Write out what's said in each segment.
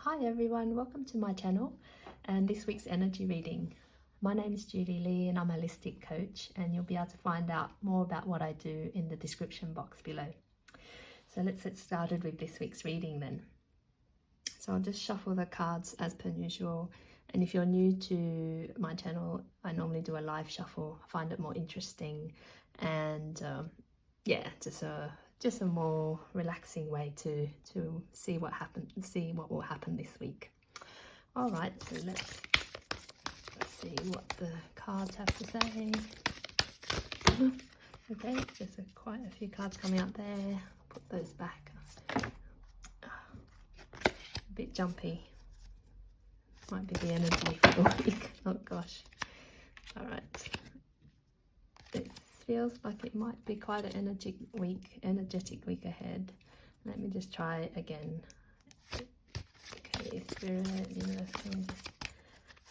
Hi everyone, welcome to my channel and this week's energy reading. My name is Julie Lee and I'm a holistic coach, and you'll be able to find out more about what I do in the description box below. So let's get started with this week's reading then. So I'll just shuffle the cards as per usual, and if you're new to my channel, I normally do a live shuffle. I find it more interesting and just a more relaxing way to see what will happen this week. All right, so let's see what the cards have to say. Okay, there's quite a few cards coming out there. I'll put those back. A bit jumpy. Might be the energy for the week. Oh gosh. All right. It feels like it might be quite an energetic week ahead. Let me just try again. Okay, Spirit, Universe, can we just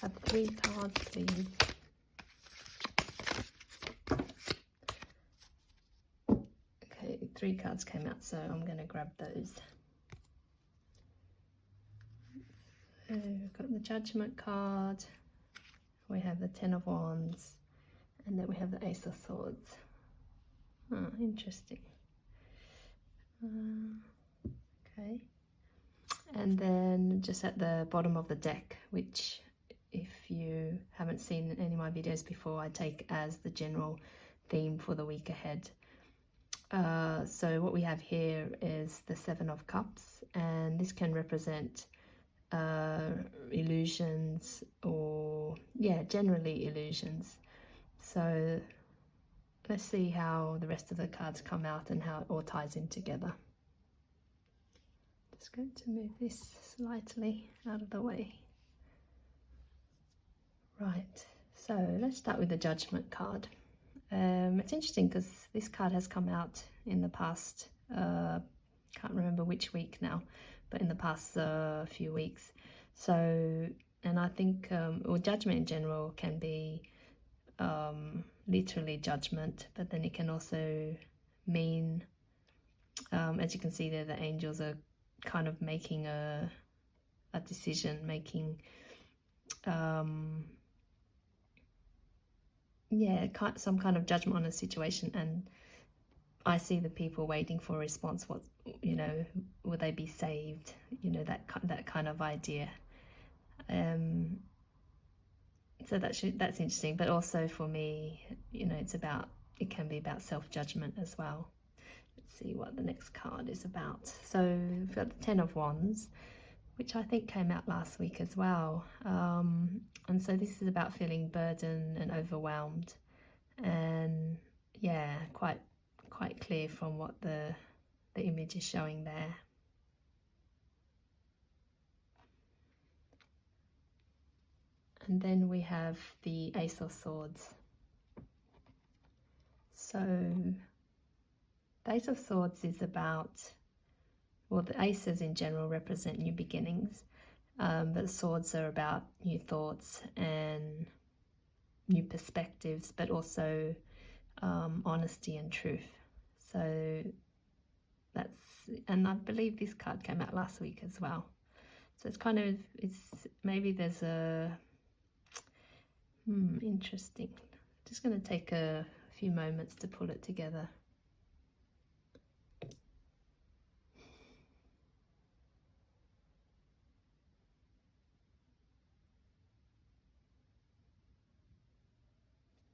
have 3 cards, please? Okay, 3 cards came out, so I'm going to grab those. So we've got the Judgment card, we have the 10 of Wands, and then we have the Ace of Swords. Oh, interesting. Okay. And then just at the bottom of the deck, which if you haven't seen any of my videos before, I take as the general theme for the week ahead. So what we have here is the 7 of Cups, and this can represent illusions, or generally illusions. So let's see how the rest of the cards come out and how it all ties in together. Just going to move this slightly out of the way. Right, so let's start with the Judgment card. It's interesting because this card has come out in the past, can't remember which week now, but in the past few weeks. So, and I think, judgment in general can be literally judgment, but then it can also mean, as you can see there, the angels are kind of making a decision, making some kind of judgment on a situation, and I see the people waiting for a response. What, will they be saved? That kind of idea. So that's interesting, but also for me, it can be about self-judgment as well. Let's see what the next card is about. So we've got the 10 of Wands, which I think came out last week as well. And so this is about feeling burdened and overwhelmed, and quite clear from what the image is showing there. And then we have the Ace of Swords. So the Ace of Swords is about, well, the aces in general represent new beginnings, but the swords are about new thoughts and new perspectives, but also honesty and truth. So and I believe this card came out last week as well. So maybe there's a interesting. Just going to take a few moments to pull it together.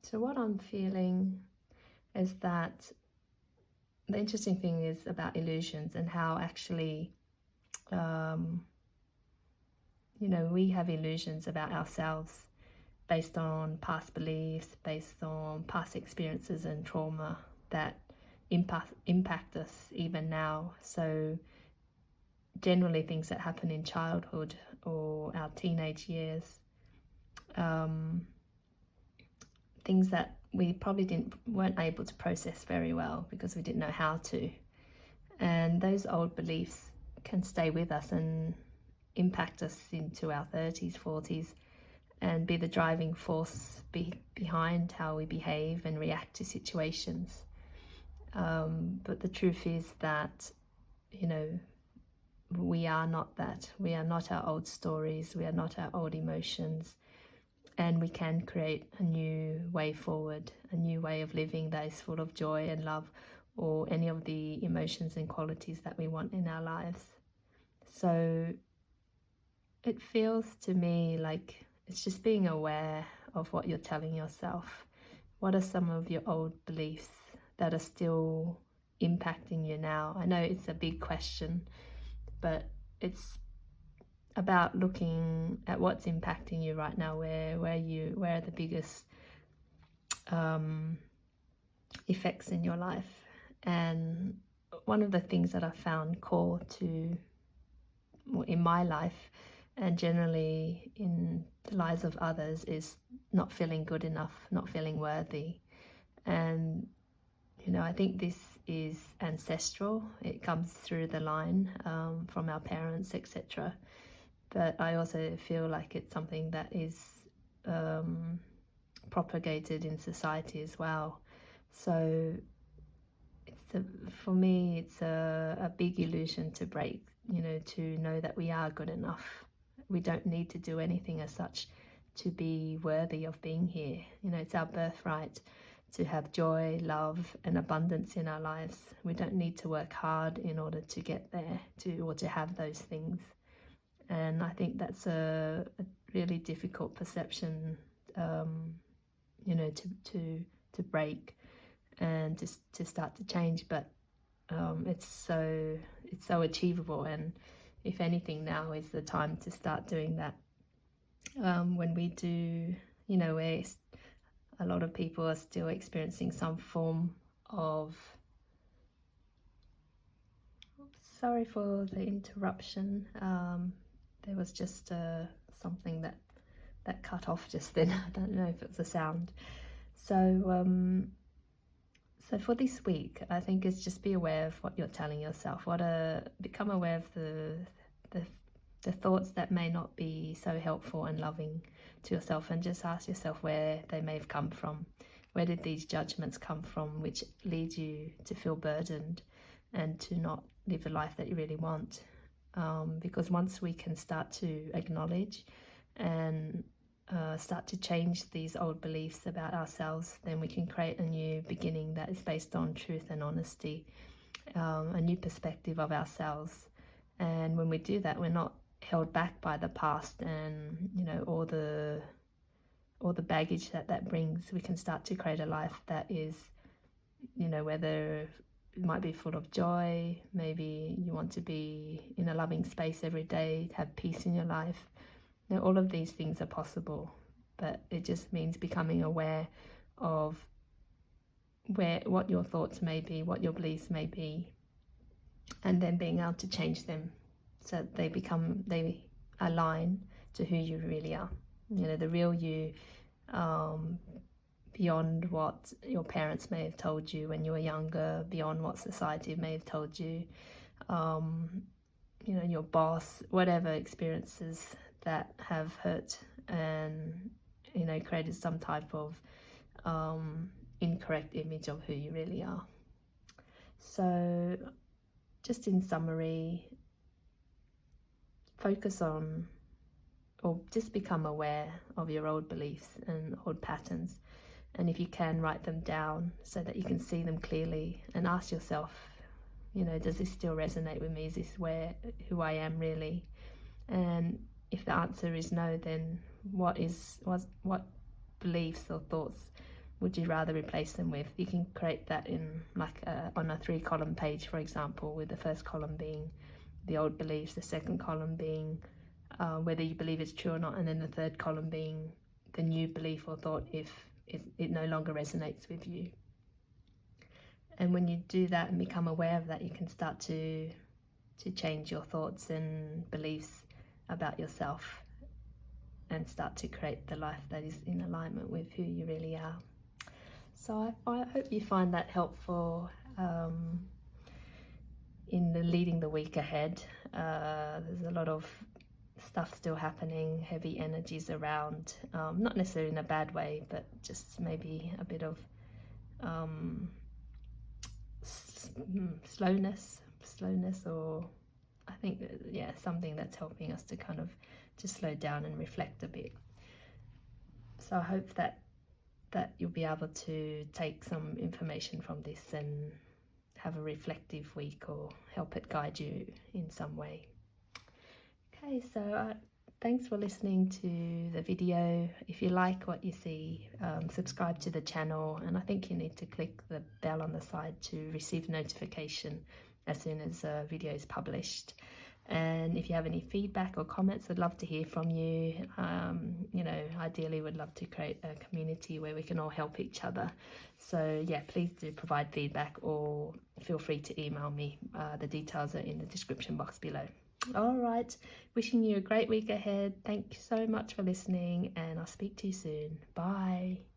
So what I'm feeling is that the interesting thing is about illusions, and how actually, we have illusions about ourselves based on past beliefs, based on past experiences and trauma that impact us even now. So generally things that happen in childhood or our teenage years, things that we probably weren't able to process very well because we didn't know how to. And those old beliefs can stay with us and impact us into our 30s, 40s, and be the driving force behind how we behave and react to situations. But the truth is that, we are not that. We are not our old stories. We are not our old emotions. And we can create a new way forward, a new way of living that is full of joy and love, or any of the emotions and qualities that we want in our lives. So it feels to me like it's just being aware of what you're telling yourself. What are some of your old beliefs that are still impacting you now? I know it's a big question, but it's about looking at what's impacting you right now. Where are the biggest effects in your life? And one of the things that I found core to in my life and generally in the lives of others is not feeling good enough, not feeling worthy. And I think this is ancestral. It comes through the line from our parents, etc. But I also feel like it's something that is propagated in society as well. So for me, it's a big illusion to break, to know that we are good enough. We don't need to do anything as such to be worthy of being here. It's our birthright to have joy, love, and abundance in our lives. We don't need to work hard in order to get there, or to have those things. And I think that's a really difficult perception, to break and to start to change. But it's so achievable, and if anything, now is the time to start doing that. When we do, where a lot of people are still experiencing some form of, sorry for the interruption, there was just something that cut off just then. I don't know if it was a sound. So for this week, I think is just be aware of what you're telling yourself. Become aware of the thoughts that may not be so helpful and loving to yourself, and just ask yourself where they may have come from. Where did these judgments come from, which lead you to feel burdened and to not live the life that you really want? Because once we can start to acknowledge and start to change these old beliefs about ourselves, then we can create a new beginning that is based on truth and honesty, a new perspective of ourselves. And when we do that, we're not held back by the past and all the baggage that brings. We can start to create a life that is, whether it might be full of joy, maybe you want to be in a loving space every day, have peace in your life. All of these things are possible, but it just means becoming aware of what your thoughts may be, what your beliefs may be, and then being able to change them so that they align to who you really are. The real you, beyond what your parents may have told you when you were younger, beyond what society may have told you, your boss, whatever experiences that have hurt and created some type of incorrect image of who you really are. So just in summary, focus on, or just become aware of your old beliefs and old patterns, and if you can, write them down so that you can see them clearly, and ask yourself, does this still resonate with me? Is this who I am really? And if the answer is no, then what beliefs or thoughts would you rather replace them with? You can create that in on a 3-column page, for example, with the first column being the old beliefs, the second column being whether you believe it's true or not, and then the third column being the new belief or thought if it no longer resonates with you. And when you do that and become aware of that, you can start to change your thoughts and beliefs about yourself and start to create the life that is in alignment with who you really are. So I hope you find that helpful in leading the week ahead. There's a lot of stuff still happening, heavy energies around, not necessarily in a bad way, but just maybe a bit of slowness, or I think that, yeah, something that's helping us to kind of just slow down and reflect a bit. So I hope that you'll be able to take some information from this and have a reflective week, or help it guide you in some way. Okay, so thanks for listening to the video. If you like what you see, subscribe to the channel, and I think you need to click the bell on the side to receive notification as soon as a video is published. And if you have any feedback or comments, I'd love to hear from you. You know, ideally would love to create a community where we can all help each other. So yeah, please do provide feedback, or feel free to email me. The details are in the description box below. All right, wishing you a great week ahead. Thank you so much for listening, and I'll speak to you soon. Bye.